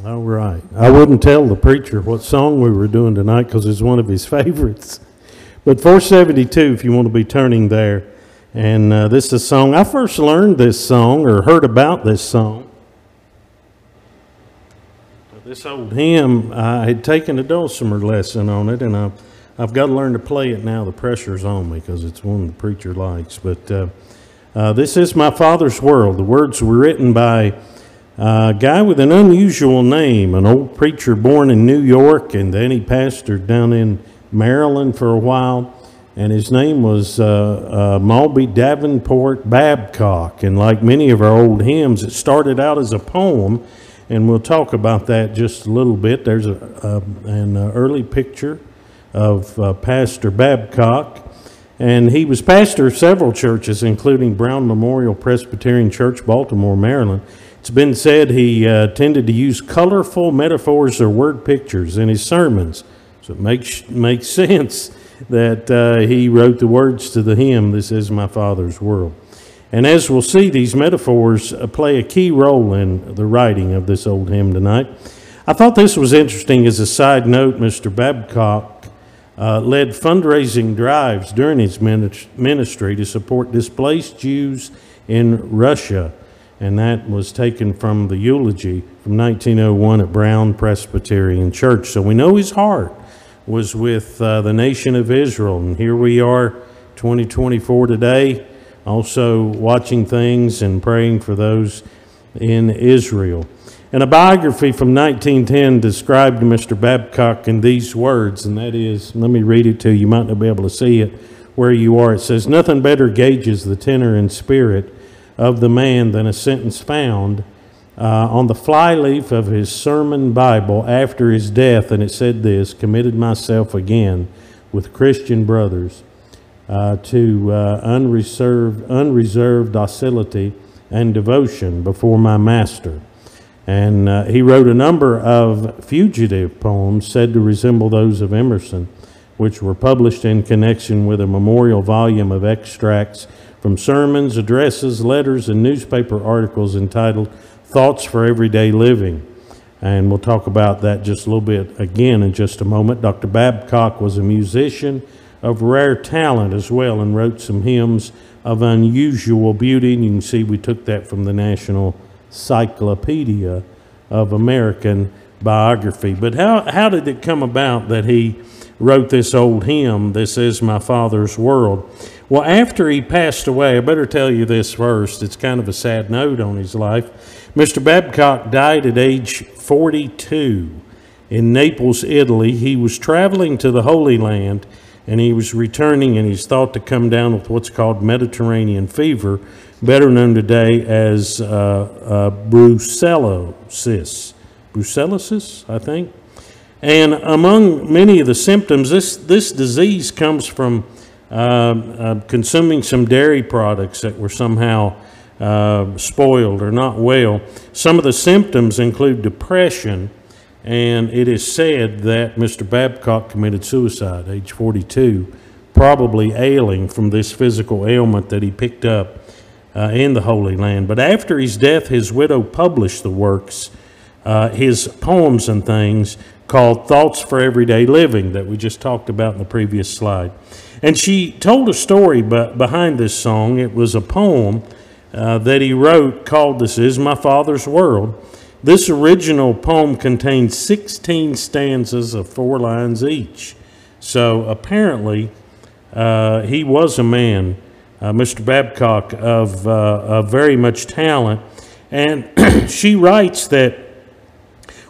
All right. I wouldn't tell the preacher what song we were doing tonight because it's one of his favorites. But 472, if you want to be turning there. And this is a song. I first learned this song or heard about this song. This old hymn, I had taken a dulcimer lesson on it, and I've got to learn to play it now. The pressure's on me because it's one the preacher likes. But this is My Father's World. The words were written by a guy with an unusual name, an old preacher born in New York, and then he pastored down in Maryland for a while. And his name was Maltbie Davenport Babcock. And like many of our old hymns, it started out as a poem, and we'll talk about that just a little bit. There's an early picture of Pastor Babcock. And he was pastor of several churches, including Brown Memorial Presbyterian Church, Baltimore, Maryland. It's been said he tended to use colorful metaphors or word pictures in his sermons. So it makes sense that he wrote the words to the hymn, This Is My Father's World. And as we'll see, these metaphors play a key role in the writing of this old hymn tonight. I thought this was interesting. As a side note, Mr. Babcock led fundraising drives during his ministry to support displaced Jews in Russia. And that was taken from the eulogy from 1901 at Brown Presbyterian Church. So we know his heart was with the nation of Israel. And here we are, 2024 today, also watching things and praying for those in Israel. And a biography from 1910 described Mr. Babcock in these words, and that is, let me read it to you. You might not be able to see it where you are. It says, "Nothing better gauges the tenor and spirit of the man than a sentence found on the flyleaf of his sermon Bible after his death," and it said this, "Committed myself again with Christian brothers to unreserved docility and devotion before my master." And he wrote a number of fugitive poems said to resemble those of Emerson, which were published in connection with a memorial volume of extracts from sermons, addresses, letters, and newspaper articles entitled Thoughts for Everyday Living. And we'll talk about that just a little bit again in just a moment. Dr. Babcock was a musician of rare talent as well and wrote some hymns of unusual beauty. And you can see we took that from the National Cyclopedia of American Biography. But how did it come about that he wrote this old hymn, This Is My Father's World? Well, after he passed away, I better tell you this first. It's kind of a sad note on his life. Mr. Babcock died at age 42 in Naples, Italy. He was traveling to the Holy Land, and he was returning, and he's thought to come down with what's called Mediterranean fever, better known today as brucellosis, I think. And among many of the symptoms, this disease comes from consuming some dairy products that were somehow spoiled or not well. Some of the symptoms include depression, and it is said that Mr. Babcock committed suicide, age 42, probably ailing from this physical ailment that he picked up in the Holy Land. But after his death, his widow published the works, his poems and things, called Thoughts for Everyday Living that we just talked about in the previous slide. And she told a story behind this song. It was a poem that he wrote called This Is My Father's World. This original poem contained 16 stanzas of 4 lines each. So apparently he was a man, Mr. Babcock, of very much talent. And she writes that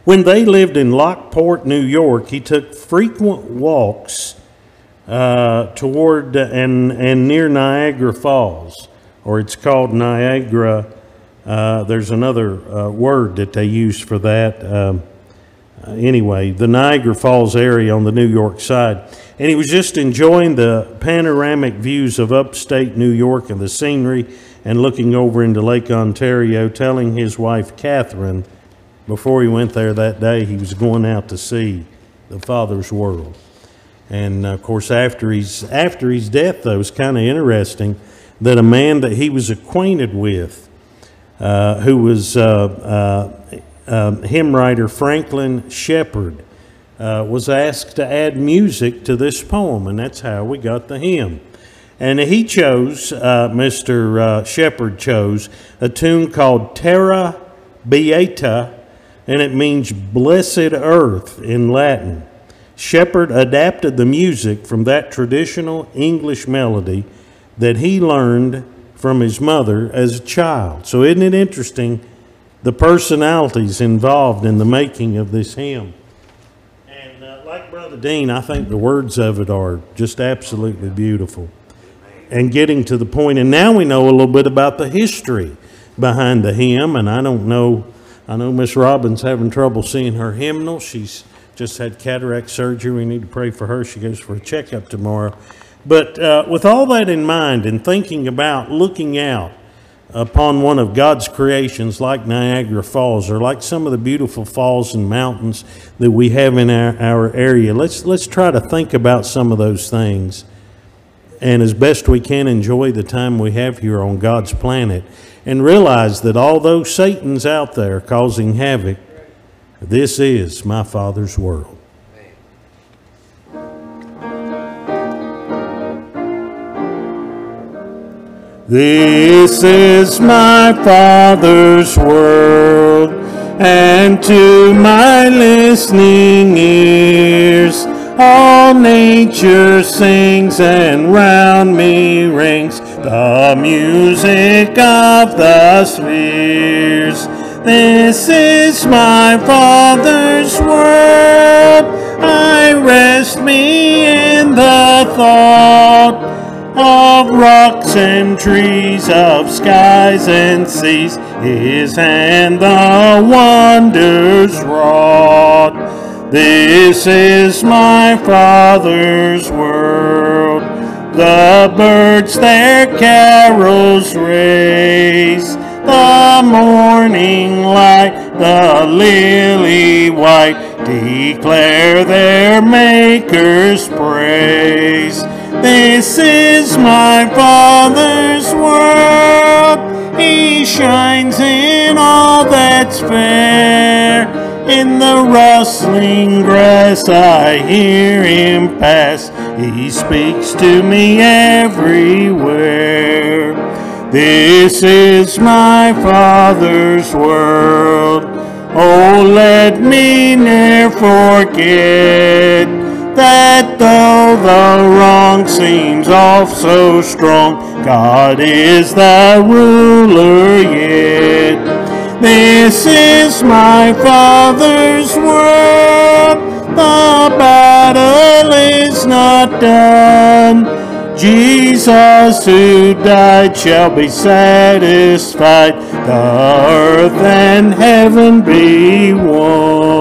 when they lived in Lockport, New York, he took frequent walks toward and near Niagara Falls, or it's called Niagara. There's another word that they use for that. Anyway, the Niagara Falls area on the New York side. And he was just enjoying the panoramic views of upstate New York and the scenery and looking over into Lake Ontario, telling his wife, Catherine, before he went there that day, he was going out to see the Father's world. And of course, after his death, though, it's kind of interesting that a man that he was acquainted with, who was hymn writer Franklin Sheppard was asked to add music to this poem, and that's how we got the hymn. And he chose, Mr. Sheppard chose, a tune called Terra Beata, and it means blessed earth in Latin. Sheppard adapted the music from that traditional English melody that he learned from his mother as a child. So isn't it interesting, the personalities involved in the making of this hymn? And like Brother Dean, I think the words of it are just absolutely beautiful. And getting to the point, and now we know a little bit about the history behind the hymn, and I know Miss Robin's having trouble seeing her hymnal. She's just had cataract surgery. We need to pray for her. She goes for a checkup tomorrow. But with all that in mind and thinking about looking out upon one of God's creations like Niagara Falls, or like some of the beautiful falls and mountains that we have in our area, let's try to think about some of those things, and as best we can enjoy the time we have here on God's planet, and realize that although Satan's out there causing havoc, this is my Father's world. This is my Father's world, and to my listening ears all nature sings, and round me rings the music of the spheres. This is my Father's world. I rest me in the thought of rocks and trees, of skies and seas, his hand the wonders wrought. This is my Father's world. The birds their carols raise, the morning light, the lily white, declare their Maker's praise. This is my Father's world. He shines in all that's fair. In the rustling grass I hear him pass. He speaks to me everywhere. This is my Father's world. Oh, let me ne'er forget that though the wrong seems oft so strong, God is the ruler yet. This is my Father's world. The battle is not done. Jesus who died shall be satisfied. The earth and heaven be one.